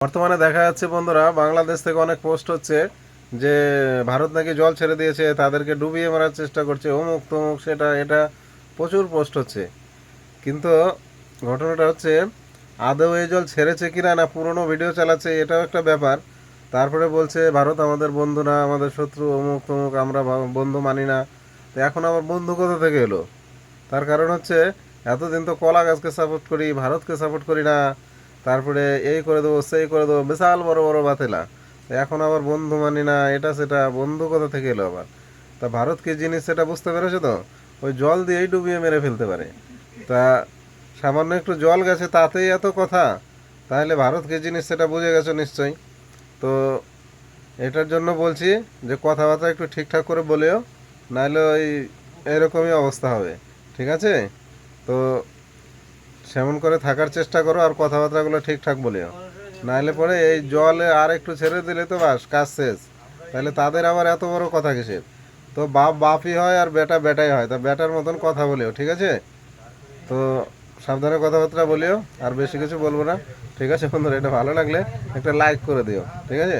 বর্তমানে দেখা যাচ্ছে বন্ধুরা, বাংলাদেশ থেকে অনেক পোস্ট হচ্ছে যে ভারত নাকি জল ছেড়ে দিয়েছে, তাদেরকে ডুবিয়ে মারার চেষ্টা করছে, অমুক তমুক সেটা এটা প্রচুর পোস্ট হচ্ছে। কিন্তু ঘটনাটা হচ্ছে, আদৌ এই জল ছেড়েছে কিনা না পুরনো ভিডিও চালাচ্ছে এটাও একটা ব্যাপার। তারপরে বলছে ভারত আমাদের বন্ধু না, আমাদের শত্রু, অমুক তমুক, আমরা বন্ধু মানি না। তো এখন আবার বন্ধু কোথা থেকে এলো? তার কারণ হচ্ছে, এতদিন তো কলা গাছকে সাপোর্ট করি, ভারতকে সাপোর্ট করি না, তারপরে এই করে দেবো সেই করে দেবো, বিশাল বড় বড় বাতেলা। এখন আবার বন্ধু মানি না, এটা সেটা, বন্ধু কোথা থেকে এলো আবার? তা ভারত কি জিনিস সেটা বুঝতে পেরেছো তো? ওই জল দিয়েই ডুবিয়ে মেরে ফেলতে পারে। তা সামান্য একটু জল গেছে তাতেই এত কথা, তাহলে ভারত কি জিনিস সেটা বুঝে গেছো নিশ্চয়ই। তো এটার জন্য বলছি যে কথাবার্তা একটু ঠিকঠাক করে বলেও, নাহলে ওই এরকমই অবস্থা হবে। ঠিক আছে? তো সেমন করে থাকার চেষ্টা করো, আর কথাবার্তাগুলো ঠিকঠাক বলিও, নাহলে পরে এই জলে আর একটু ছেড়ে দিলে তো বাস কাজ শেষ। তাহলে তাদের আবার এত বড় কথা কিসের? তো বাপ বাপই হয় আর বেটা বেটাই হয়, তা বেটার মতন কথা বলিও, ঠিক আছে? তো সাবধানে কথাবার্তা বলিও, আর বেশি কিছু বলবো না। ঠিক আছে বন্ধুরা, এটা ভালো লাগলে একটা লাইক করে দিও, ঠিক আছে?